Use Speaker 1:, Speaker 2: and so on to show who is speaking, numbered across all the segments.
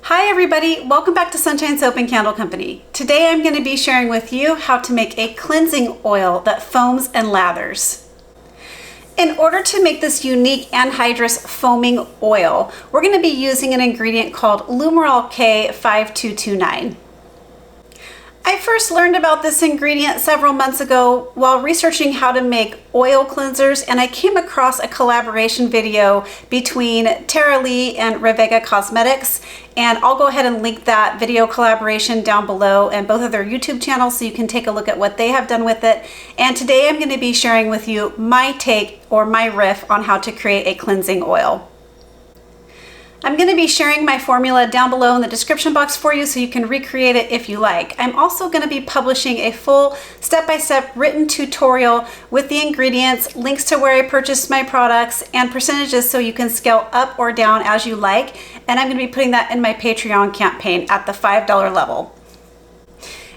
Speaker 1: Hi everybody, welcome back to Sunshine Soap and Candle Company. Today I'm going to be sharing with you how to make a cleansing oil that foams and lathers. In order to make this unique anhydrous foaming oil, we're going to be using an ingredient called Lumerol K5229. I first learned about this ingredient several months ago while researching how to make oil cleansers, and I came across a collaboration video between Tara Lee and Revega Cosmetics, and I'll go ahead and link that video collaboration down below and both of their YouTube channels so you can take a look at what they have done with it. And today I'm going to be sharing with you my take or my riff on how to create a cleansing oil. I'm going to be sharing my formula down below in the description box for you so you can recreate it if you like. I'm also going to be publishing a full step-by-step written tutorial with the ingredients, links to where I purchased my products, and percentages so you can scale up or down as you like. And I'm going to be putting that in my Patreon campaign at the $5 level.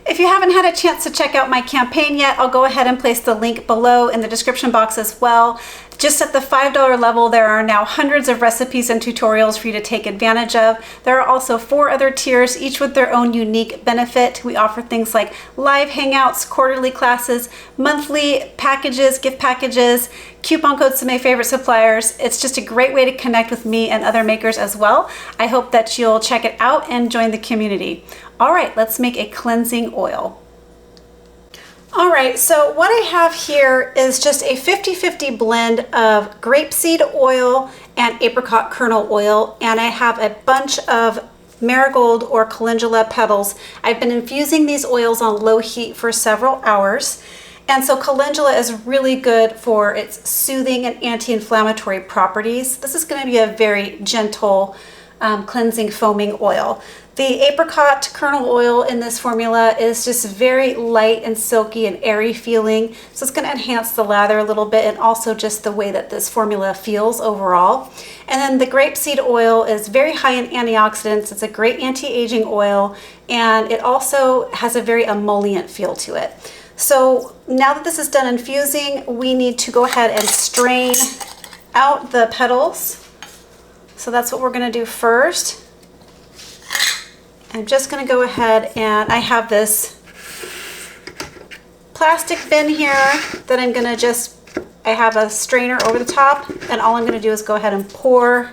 Speaker 1: If you haven't had a chance to check out my campaign yet, I'll go ahead and place the link below in the description box as well. Just at the $5 level, there are now hundreds of recipes and tutorials for you to take advantage of. There are also 4 other tiers, each with their own unique benefit. We offer things like live hangouts, quarterly classes, monthly packages, gift packages, coupon codes to my favorite suppliers. It's just a great way to connect with me and other makers as well. I hope that you'll check it out and join the community. All right, let's make a cleansing oil. All right, so what I have here is just a 50-50 blend of grapeseed oil and apricot kernel oil, and I have a bunch of marigold or calendula petals. I've been infusing these oils on low heat for several hours, and so calendula is really good for its soothing and anti-inflammatory properties. This is going to be a very gentle cleansing foaming oil. The apricot kernel oil in this formula is just very light and silky and airy feeling, so it's going to enhance the lather a little bit and also just the way that this formula feels overall. And then the grapeseed oil is very high in antioxidants. It's a great anti-aging oil, and it also has a very emollient feel to it. So now that this is done infusing, we need to go ahead and strain out the petals. So that's what we're going to do first. I'm just going to go ahead and I have this plastic bin here that I'm going to I have a strainer over the top, and all I'm going to do is go ahead and pour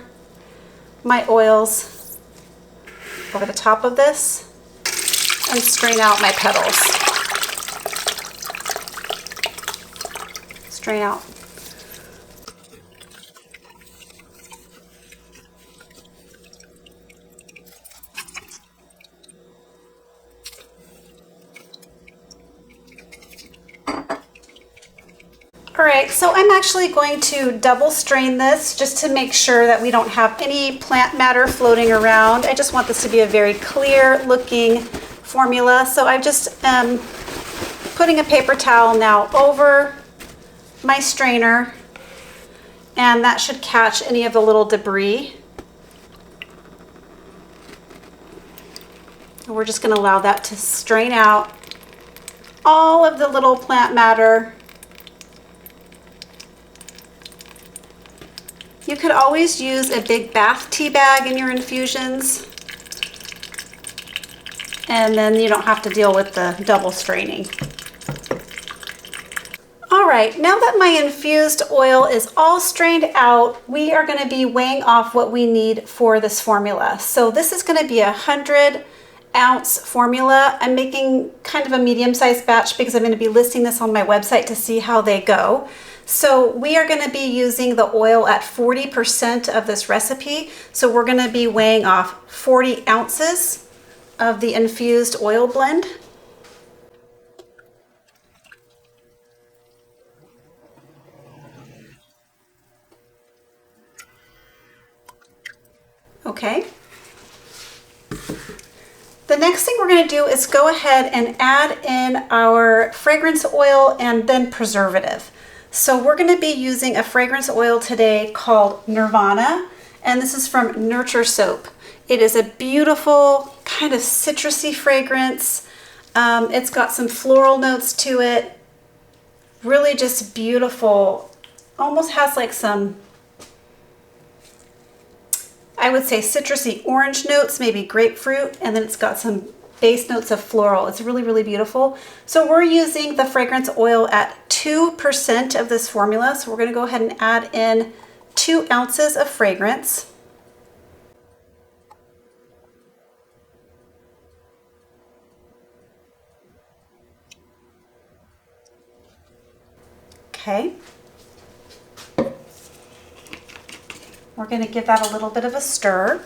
Speaker 1: my oils over the top of this and strain out my petals. Strain out. All right, so I'm actually going to double strain this just to make sure that we don't have any plant matter floating around. I just want this to be a very clear looking formula. So I just am putting a paper towel now over my strainer, and that should catch any of the little debris. And we're just going to allow that to strain out all of the little plant matter. You could always use a big bath tea bag in your infusions, and then you don't have to deal with the double straining. All right, now that my infused oil is all strained out, we are going to be weighing off what we need for this formula. So this is going to be a 100-ounce formula. I'm making kind of a medium-sized batch because I'm going to be listing this on my website to see how they go. So we are going to be using the oil at 40% of this recipe. So we're going to be weighing off 40 ounces of the infused oil blend. Okay. The next thing we're going to do is go ahead and add in our fragrance oil and then preservative. So we're going to be using a fragrance oil today called Nirvana, and this is from Nurture Soap. It is a beautiful kind of citrusy fragrance. It's got some floral notes to it. Really just beautiful. Almost has like some, I would say citrusy orange notes, maybe grapefruit, and then it's got some base notes of floral. It's really, really beautiful. So we're using the fragrance oil at 2% of this formula. So we're going to go ahead and add in 2 ounces of fragrance. Okay. We're going to give that a little bit of a stir.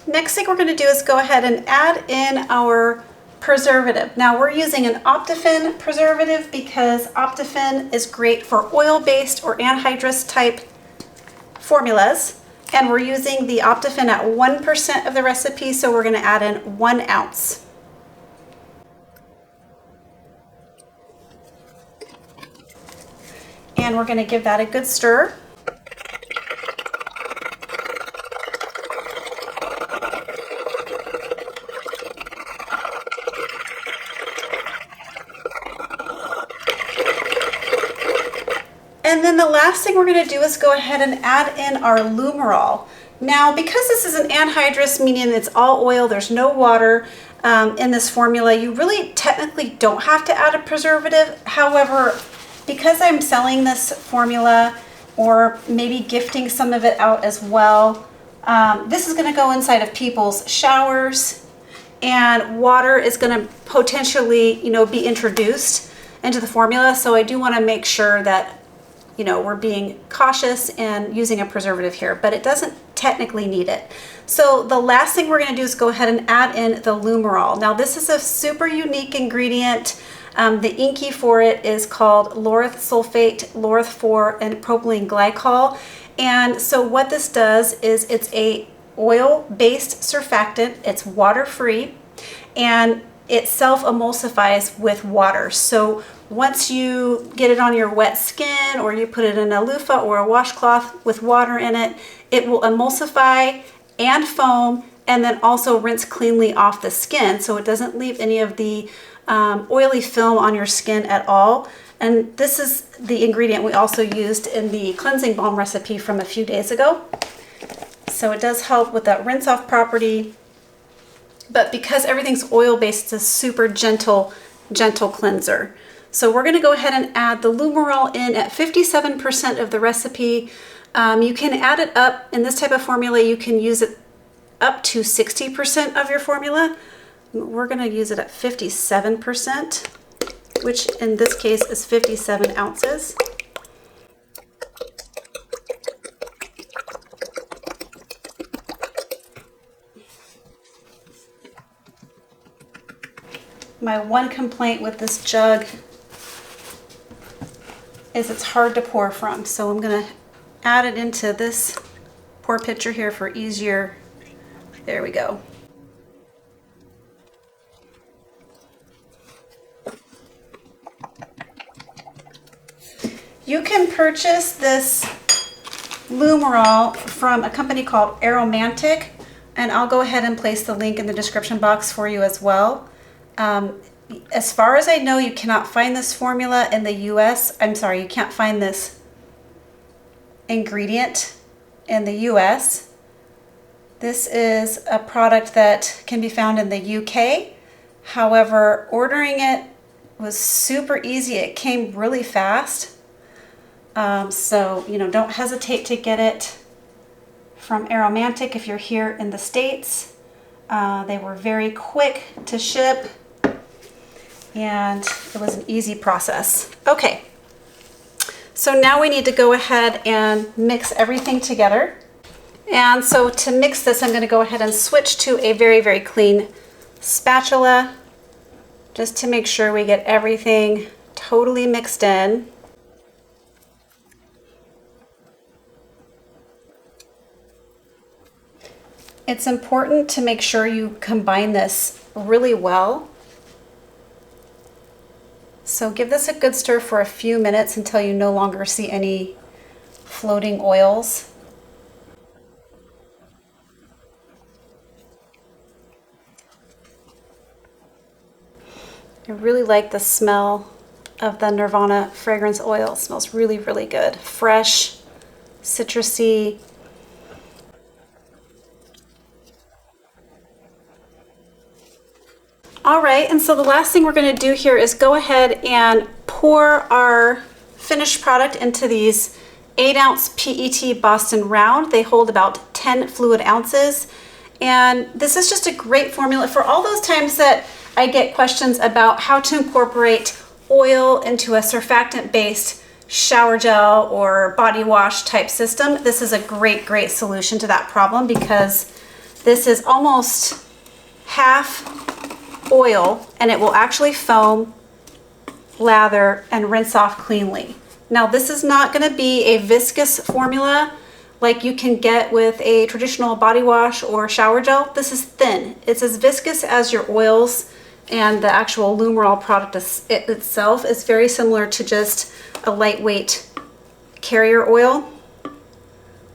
Speaker 1: Next thing we're going to do is go ahead and add in our preservative. Now we're using an Optiphen preservative because Optiphen is great for oil-based or anhydrous type formulas. And we're using the Optiphen at 1% of the recipe, so we're going to add in 1 ounce. And we're going to give that a good stir. And then the last thing we're going to do is go ahead and add in our lumerol. Now, because this is an anhydrous, meaning it's all oil, there's no water in this formula, you really technically don't have to add a preservative. However, because I'm selling this formula or maybe gifting some of it out as well, this is going to go inside of people's showers, and water is going to potentially, be introduced into the formula. So I do want to make sure that we're being cautious and using a preservative here, but it doesn't technically need it. So the last thing we're going to do is go ahead and add in the lumerol. Now this is a super unique ingredient. The inky for it is called laureth sulfate, laureth 4, and propylene glycol. And so what this does is it's a oil-based surfactant. It's water-free, and it self-emulsifies with water. So once you get it on your wet skin or you put it in a loofah or a washcloth with water in it, it will emulsify and foam, and then also rinse cleanly off the skin so it doesn't leave any of the oily film on your skin at all. And this is the ingredient we also used in the cleansing balm recipe from a few days ago. So it does help with that rinse off property, but because everything's oil based, it's a super gentle cleanser. So we're going to go ahead and add the lumerol in at 57% of the recipe. You can add it up. In this type of formula, you can use it up to 60% of your formula. We're going to use it at 57%, which in this case is 57 ounces. My one complaint with this jug is it's hard to pour from, so I'm going to add it into this pour pitcher here for easier. There we go. You can purchase this lumerol from a company called Aromantic, and I'll go ahead and place the link in the description box for you as well. As far as I know, you cannot find this formula in the US. I'm sorry, you can't find this ingredient in the US. This is a product that can be found in the UK. However, ordering it was super easy. It came really fast. So, don't hesitate to get it from Aromantic if you're here in the States. They were very quick to ship, and it was an easy process. Okay, so now we need to go ahead and mix everything together. And so to mix this, I'm going to go ahead and switch to a very, very clean spatula just to make sure we get everything totally mixed in. It's important to make sure you combine this really well. So give this a good stir for a few minutes until you no longer see any floating oils. I really like the smell of the Nirvana fragrance oil. It smells really, really good. Fresh, citrusy. All right, and so the last thing we're going to do here is go ahead and pour our finished product into these 8-ounce PET Boston Round. They hold about 10 fluid ounces. And this is just a great formula for all those times that I get questions about how to incorporate oil into a surfactant-based shower gel or body wash type system. This is a great, great solution to that problem because this is almost half oil and it will actually foam, lather, and rinse off cleanly. Now, this is not going to be a viscous formula like you can get with a traditional body wash or shower gel. This is thin. It's as viscous as your oils, and the actual Lumerol product itself is very similar to just a lightweight carrier oil.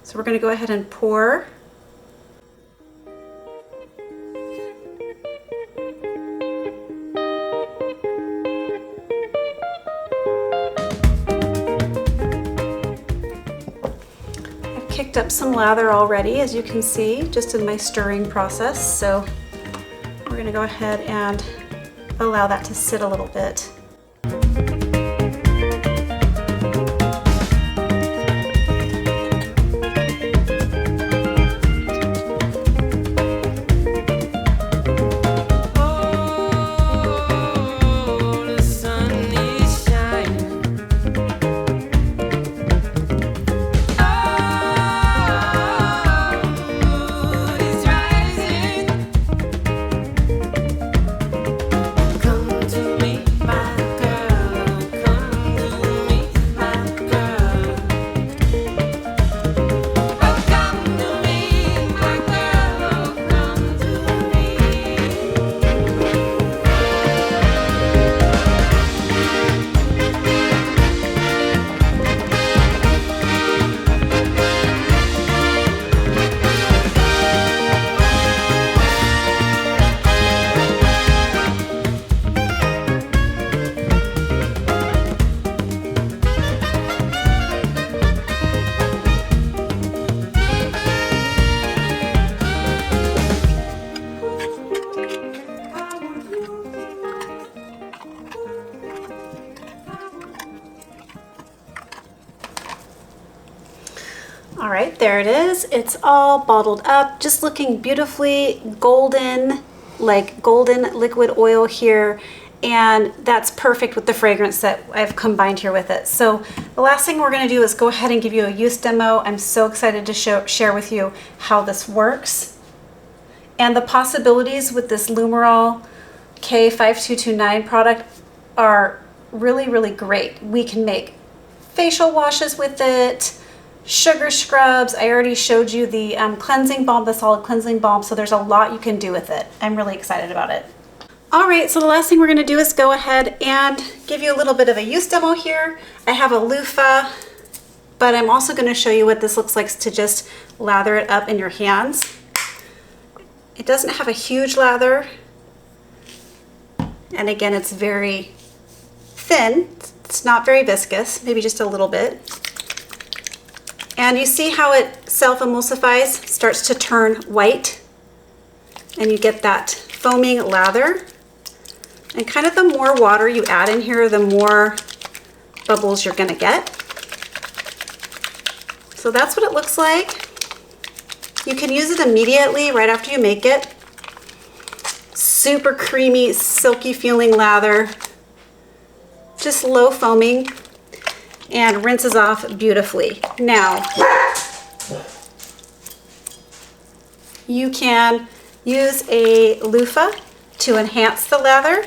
Speaker 1: So we're going to go ahead and pour. Kicked up some lather already, as you can see, just in my stirring process. So we're going to go ahead and allow that to sit a little bit. All right, there it is. It's all bottled up, just looking beautifully golden, like golden liquid oil here. And that's perfect with the fragrance that I've combined here with it. So the last thing we're gonna do is go ahead and give you a use demo. I'm so excited to share with you how this works. And the possibilities with this Lumerol K5229 product are really, really great. We can make facial washes with it, sugar scrubs. I already showed you the cleansing balm, the solid cleansing balm, so there's a lot you can do with it. I'm really excited about it. All right, so the last thing we're gonna do is go ahead and give you a little bit of a use demo here. I have a loofah, but I'm also gonna show you what this looks like to just lather it up in your hands. It doesn't have a huge lather. And again, it's very thin. It's not very viscous, maybe just a little bit. And you see how it self-emulsifies, starts to turn white, and you get that foaming lather. And kind of the more water you add in here, the more bubbles you're gonna get. So that's what it looks like. You can use it immediately right after you make it. Super creamy, silky feeling lather. Just low foaming and rinses off beautifully. Now, you can use a loofah to enhance the lather.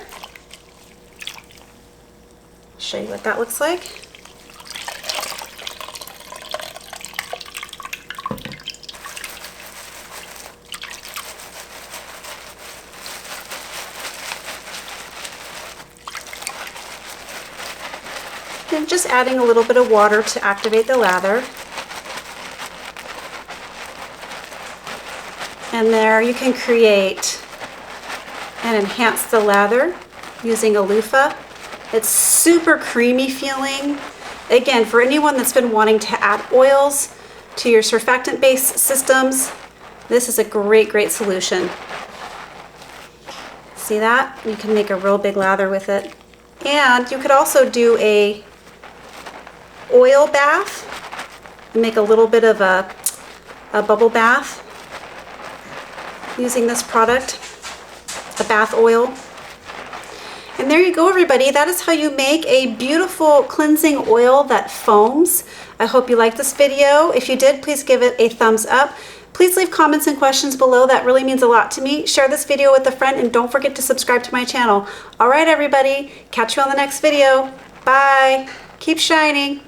Speaker 1: I'll show you what that looks like. And just adding a little bit of water to activate the lather. And there you can create and enhance the lather using a loofah. It's super creamy feeling. Again, for anyone that's been wanting to add oils to your surfactant-based systems, this is a great, great solution. See that? You can make a real big lather with it. And you could also do a oil bath and make a little bit of a bubble bath using this product, a bath oil. And there you go, everybody. That is how you make a beautiful cleansing oil that foams. I hope you liked this video. If you did, please give it a thumbs up. Please leave comments and questions below. That really means a lot to me. Share this video with a friend and don't forget to subscribe to my channel. All right, everybody. Catch you on the next video. Bye. Keep shining.